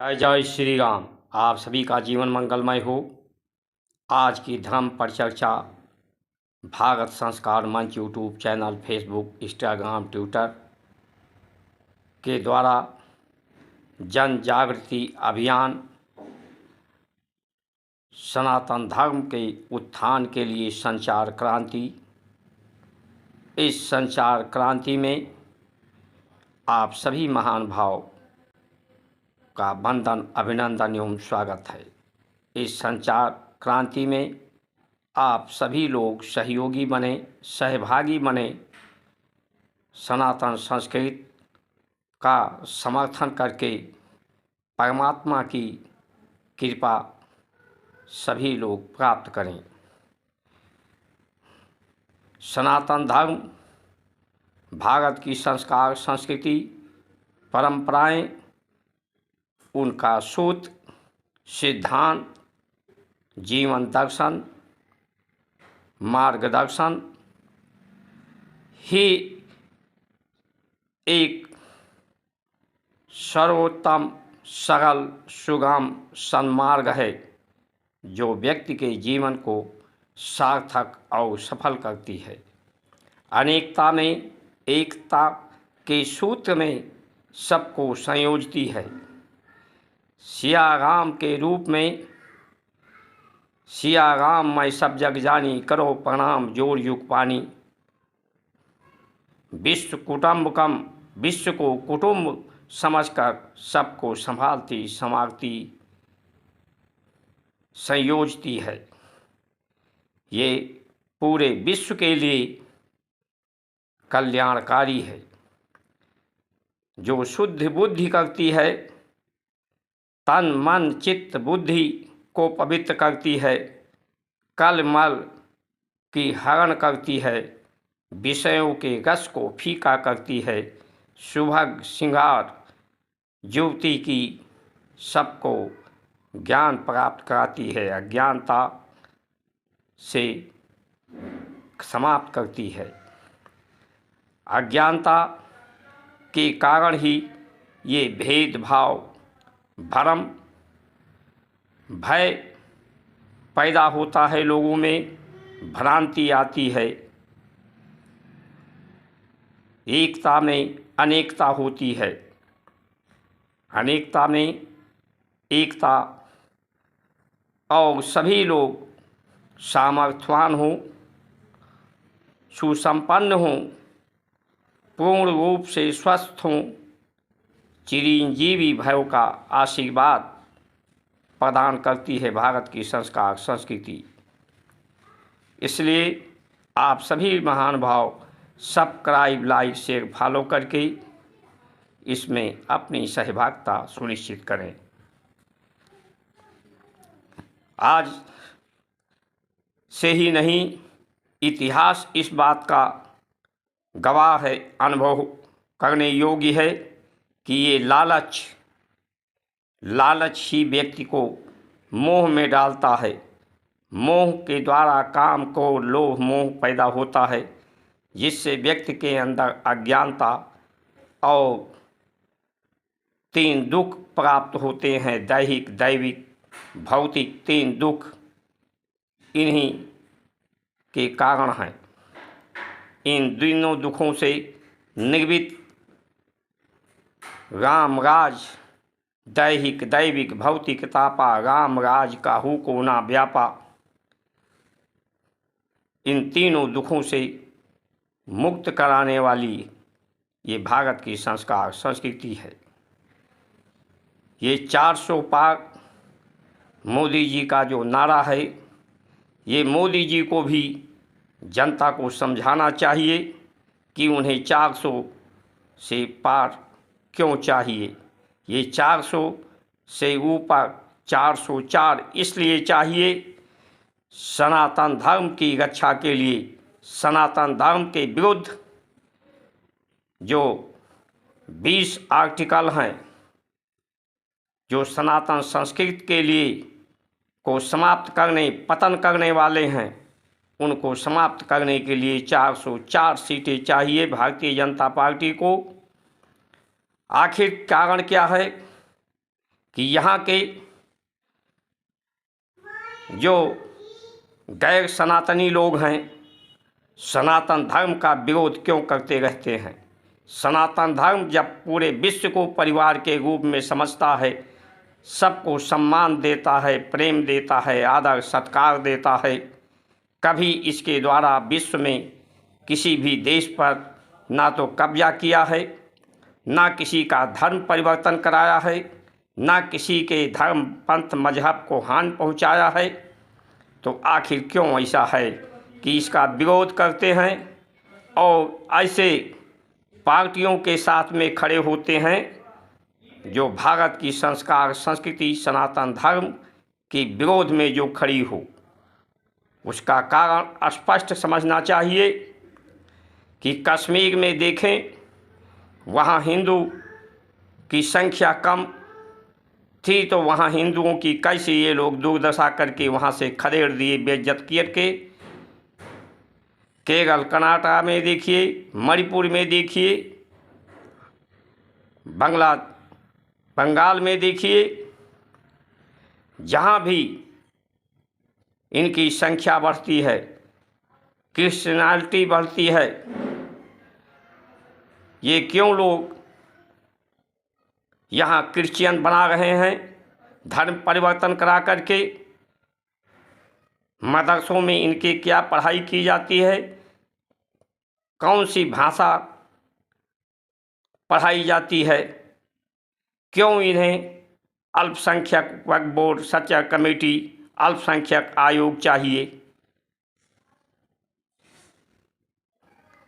जय जय श्री राम। आप सभी का जीवन मंगलमय हो। आज की धर्म पर चर्चा भारत संस्कार मंच YouTube channel, Facebook, Instagram, Twitter के द्वारा जन जागृति अभियान सनातन धर्म के उत्थान के लिए संचार क्रांति। इस संचार क्रांति में आप सभी महान भाव का वंदन, अभिनंदन एवं स्वागत है। इस संचार क्रांति में आप सभी लोग सहयोगी बने, सहभागी बने, सनातन संस्कृति का समर्थन करके परमात्मा की कृपा सभी लोग प्राप्त करें। सनातन धर्म भारत की संस्कार, संस्कृति, परंपराएं, उनका सूत्र, सिद्धांत, जीवन दर्शन, मार्गदर्शन ही एक सर्वोत्तम, सरल, सुगम सन्मार्ग है जो व्यक्ति के जीवन को सार्थक और सफल करती है। अनेकता में एकता के सूत्र में सबको संयोजती है। सिया राम के रूप में सिया राम मैं सब जग जानी, करो प्रणाम जोर युग पानी। विश्व कुटुंबकम, विश्व को कुटुंब समझकर सबको संभालती, संवारती, संयोजती है। ये पूरे विश्व के लिए कल्याणकारी है। जो शुद्ध बुद्धि करती है, तन मन चित्त बुद्धि को पवित्र करती है, कल मल की हरण करती है, विषयों के रस को फीका करती है, सुभग श्रृंगार युवती की सबको ज्ञान प्राप्त कराती है, अज्ञानता से समाप्त करती है। अज्ञानता के कारण ही ये भेदभाव, भ्रम, भय पैदा होता है, लोगों में भ्रांति आती है। एकता में अनेकता होती है, अनेकता में एकता, और सभी लोग सामर्थ्यवान हों, सुसंपन्न हों, पूर्ण रूप से स्वस्थ हों, चिरंजीवी भय का आशीर्वाद प्रदान करती है भारत की संस्कार, संस्कृति। इसलिए आप सभी महान भाव सब्सक्राइब, लाइक, शेयर, फॉलो करके इसमें अपनी सहभागिता सुनिश्चित करें। आज से ही नहीं, इतिहास इस बात का गवाह है, अनुभव करने योग्य है कि ये लालच ही व्यक्ति को मोह में डालता है। मोह के द्वारा काम को लोभ मोह पैदा होता है, जिससे व्यक्ति के अंदर अज्ञानता और 3 दुख प्राप्त होते हैं। दैहिक, दैविक, भौतिक 3 दुख इन्हीं के कारण हैं। इन तीनों दुखों से निर्मित राम राज, दैहिक, दैविक, भौतिक तापा, राम राज काहू को ना व्यापा, इन तीनों दुखों से मुक्त कराने वाली ये भारत की संस्कार, संस्कृति है। ये 400 पार मोदी जी का जो नारा है, ये मोदी जी को भी जनता को समझाना चाहिए कि उन्हें 400 से पार क्यों चाहिए। ये 400 से ऊपर 404 इसलिए चाहिए, सनातन धर्म की रक्षा के लिए, सनातन धर्म के विरुद्ध जो 20 आर्टिकल हैं, जो सनातन संस्कृति के लिए को समाप्त करने, पतन करने वाले हैं, उनको समाप्त करने के लिए 404 सीटें चाहिए भारतीय जनता पार्टी को। आखिर कारण क्या है कि यहाँ के जो गैर सनातनी लोग हैं सनातन धर्म का विरोध क्यों करते रहते हैं। सनातन धर्म जब पूरे विश्व को परिवार के रूप में समझता है, सबको सम्मान देता है, प्रेम देता है, आदर सत्कार देता है, कभी इसके द्वारा विश्व में किसी भी देश पर ना तो कब्जा किया है, ना किसी का धर्म परिवर्तन कराया है, ना किसी के धर्म पंथ मजहब को हानि पहुंचाया है, तो आखिर क्यों ऐसा है कि इसका विरोध करते हैं और ऐसे पार्टियों के साथ में खड़े होते हैं जो भारत की संस्कार संस्कृति सनातन धर्म के विरोध में जो खड़ी हो। उसका कारण स्पष्ट समझना चाहिए कि कश्मीर में देखें, वहाँ हिंदू की संख्या कम थी तो वहाँ हिंदुओं की कैसे ये लोग दुर्दशा करके वहाँ से खदेड़ दिए, बेइज्जत करके। केरल कर्नाटक में देखिए, मणिपुर में देखिए, बंगाल में देखिए, जहाँ भी इनकी संख्या बढ़ती है, क्रिश्चियनिटी बढ़ती है, ये क्यों लोग यहाँ क्रिश्चियन बना रहे हैं धर्म परिवर्तन करा करके। मदरसों में इनके क्या पढ़ाई की जाती है, कौन सी भाषा पढ़ाई जाती है, क्यों इन्हें अल्पसंख्यक वक्फ बोर्ड सच्चा कमेटी अल्पसंख्यक आयोग चाहिए,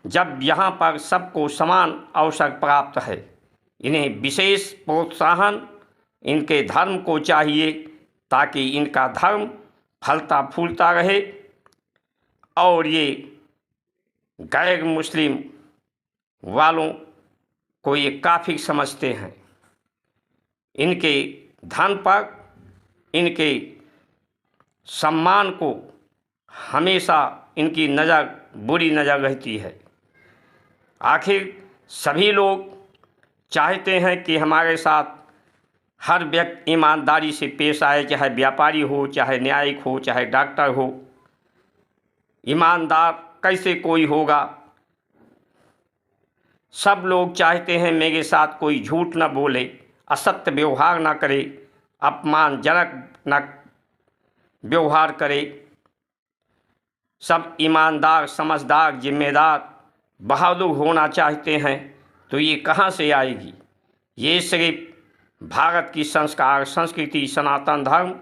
जब यहाँ पर सबको समान अवसर प्राप्त है। इन्हें विशेष प्रोत्साहन इनके धर्म को चाहिए ताकि इनका धर्म फलता फूलता रहे। और ये गैर मुस्लिम वालों को ये काफ़ी समझते हैं। इनके धन पर, इनके सम्मान को हमेशा इनकी नज़र बुरी नज़र रहती है। आखिर सभी लोग चाहते हैं कि हमारे साथ हर व्यक्ति ईमानदारी से पेश आए, चाहे व्यापारी हो, चाहे न्यायिक हो, चाहे डॉक्टर हो। ईमानदार कैसे कोई होगा। सब लोग चाहते हैं मेरे साथ कोई झूठ न बोले, असत्य व्यवहार न करे, अपमानजनक न व्यवहार करे। सब ईमानदार, समझदार, जिम्मेदार, बहादुर होना चाहते हैं। तो ये कहाँ से आएगी। ये सिर्फ भारत की संस्कार संस्कृति सनातन धर्म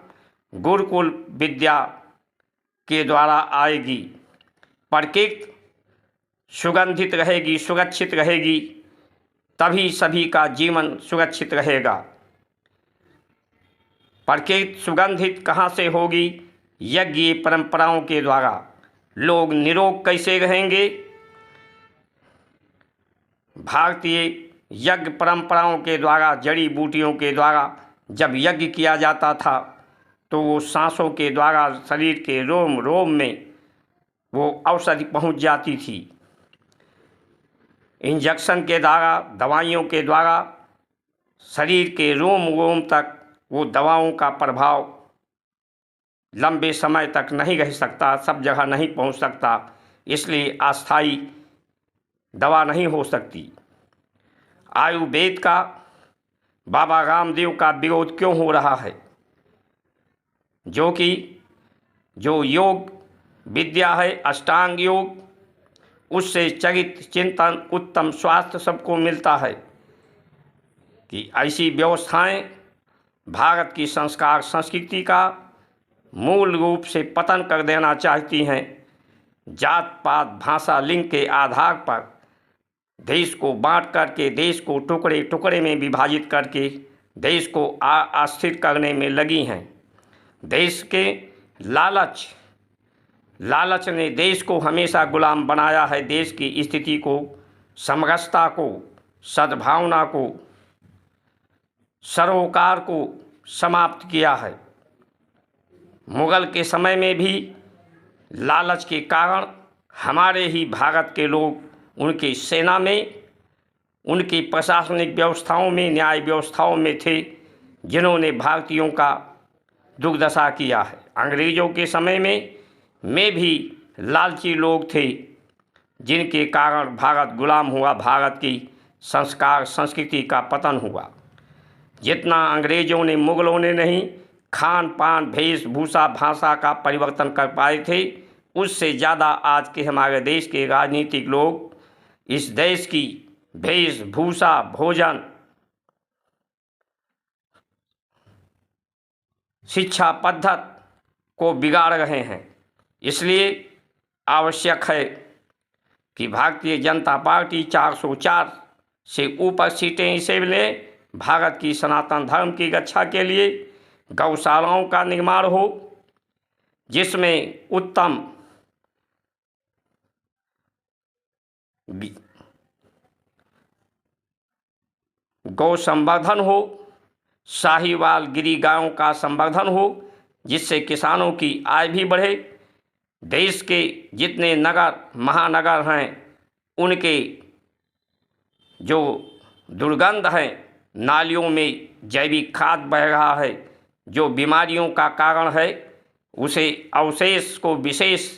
गुरुकुल विद्या के द्वारा आएगी। प्रकृति सुगंधित रहेगी, सुरक्षित रहेगी, तभी सभी का जीवन सुरक्षित रहेगा। प्रकृति सुगंधित कहाँ से होगी। यज्ञ परंपराओं के द्वारा लोग निरोग कैसे रहेंगे। भारतीय यज्ञ परंपराओं के द्वारा, जड़ी बूटियों के द्वारा जब यज्ञ किया जाता था तो वो सांसों के द्वारा शरीर के रोम रोम में वो औषधि पहुंच जाती थी। इंजेक्शन के द्वारा, दवाइयों के द्वारा शरीर के रोम रोम तक वो दवाओं का प्रभाव लंबे समय तक नहीं रह सकता, सब जगह नहीं पहुंच सकता, इसलिए अस्थायी दवा नहीं हो सकती। आयुर्वेद का बाबा रामदेव का विरोध क्यों हो रहा है। जो योग विद्या है, अष्टांग योग, उससे चरित्र चिंतन उत्तम स्वास्थ्य सबको मिलता है। कि ऐसी व्यवस्थाएं भारत की संस्कार संस्कृति का मूल रूप से पतन कर देना चाहती हैं। जात पात भाषा लिंग के आधार पर देश को बांट करके, देश को टुकड़े टुकड़े में विभाजित करके देश को अस्थिर करने में लगी हैं। देश के लालच ने देश को हमेशा गुलाम बनाया है। देश की स्थिति को, समरसता को, सद्भावना को, सरोकार को समाप्त किया है। मुगल के समय में भी लालच के कारण हमारे ही भारत के लोग उनकी सेना में, उनकी प्रशासनिक व्यवस्थाओं में, न्याय व्यवस्थाओं में थे, जिन्होंने भारतीयों का दुर्दशा किया है। अंग्रेज़ों के समय में भी लालची लोग थे, जिनके कारण भारत गुलाम हुआ, भारत की संस्कार संस्कृति का पतन हुआ। जितना अंग्रेज़ों ने, मुग़लों ने नहीं खान पान, वेशभूषा, भाषा का परिवर्तन कर पाए थे, उससे ज़्यादा आज के हमारे देश के राजनीतिक लोग इस देश की वेशभूषा, भोजन, शिक्षा पद्धति को बिगाड़ रहे हैं। इसलिए आवश्यक है कि भारतीय जनता पार्टी 404 से ऊपर सीटें इसे मिले। भारत की सनातन धर्म की रक्षा के लिए गौशालाओं का निर्माण हो, जिसमें उत्तम गौ संवर्धन हो, साहिवाल गिरी गायों का संवर्धन हो, जिससे किसानों की आय भी बढ़े। देश के जितने नगर महानगर हैं, उनके जो दुर्गंध है, नालियों में जैविक खाद बह रहा है, जो बीमारियों का कारण है, उसे अवशेष को विशेष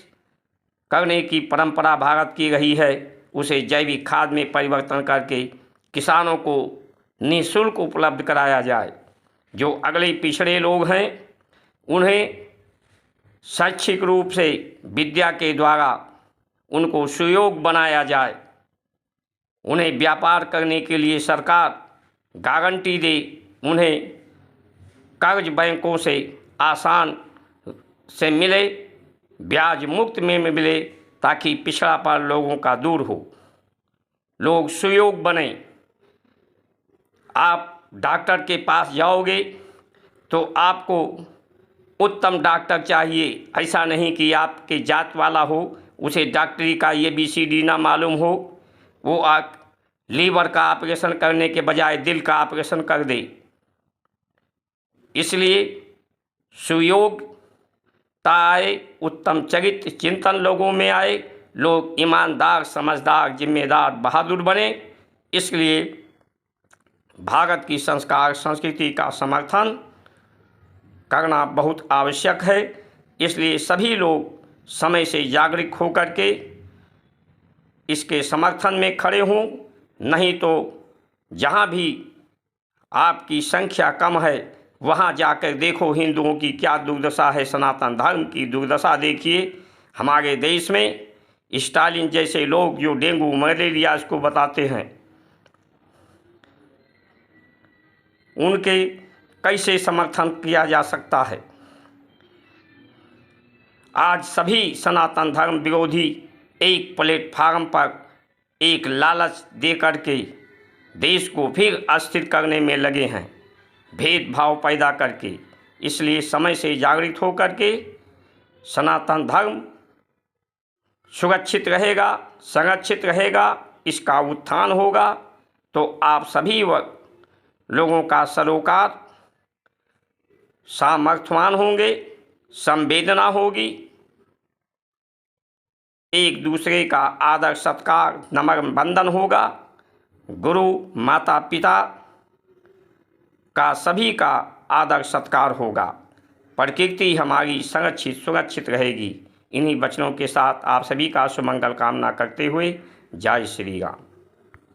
करने की परंपरा भारत की रही है, उसे जैविक खाद में परिवर्तन करके किसानों को निःशुल्क उपलब्ध कराया जाए। जो अगले पिछड़े लोग हैं, उन्हें शैक्षिक रूप से विद्या के द्वारा उनको सुयोग बनाया जाए। उन्हें व्यापार करने के लिए सरकार गारंटी दे, उन्हें कर्ज बैंकों से आसान से मिले, ब्याज मुक्त में मिले, ताकि पिछड़ापन लोगों का दूर हो, लोग सुयोग बने। आप डॉक्टर के पास जाओगे तो आपको उत्तम डॉक्टर चाहिए। ऐसा नहीं कि आपके जात वाला हो, उसे डॉक्टरी का ABCD ना मालूम हो, वो आप लीवर का ऑपरेशन करने के बजाय दिल का ऑपरेशन कर दे। इसलिए सुयोग्यता आए, उत्तम चरित्र चिंतन लोगों में आए, लोग ईमानदार, समझदार, जिम्मेदार, बहादुर बने। इसलिए भारत की संस्कार संस्कृति का समर्थन करना बहुत आवश्यक है। इसलिए सभी लोग समय से जागरूक होकर के इसके समर्थन में खड़े हों। नहीं तो जहाँ भी आपकी संख्या कम है, वहाँ जाकर देखो हिंदुओं की क्या दुर्दशा है, सनातन धर्म की दुर्दशा देखिए। हमारे देश में स्टालिन जैसे लोग जो डेंगू मलेरिया इसको बताते हैं, उनके कैसे समर्थन किया जा सकता है। आज सभी सनातन धर्म विरोधी एक प्लेटफार्म पर एक लालच दे करके देश को फिर अस्थिर करने में लगे हैं, भेदभाव पैदा करके। इसलिए समय से जागृत होकर के सनातन धर्म सुरक्षित रहेगा, संरक्षित रहेगा, इसका उत्थान होगा, तो आप सभी लोगों का सरोकार सामर्थ्यवान होंगे, संवेदना होगी, एक दूसरे का आदर सत्कार नम्र बंधन होगा, गुरु माता पिता का सभी का आदर सत्कार होगा, प्रकृति हमारी संरक्षित सुरक्षित रहेगी। इन्हीं वचनों के साथ आप सभी का सुमंगल कामना करते हुए जय श्री राम।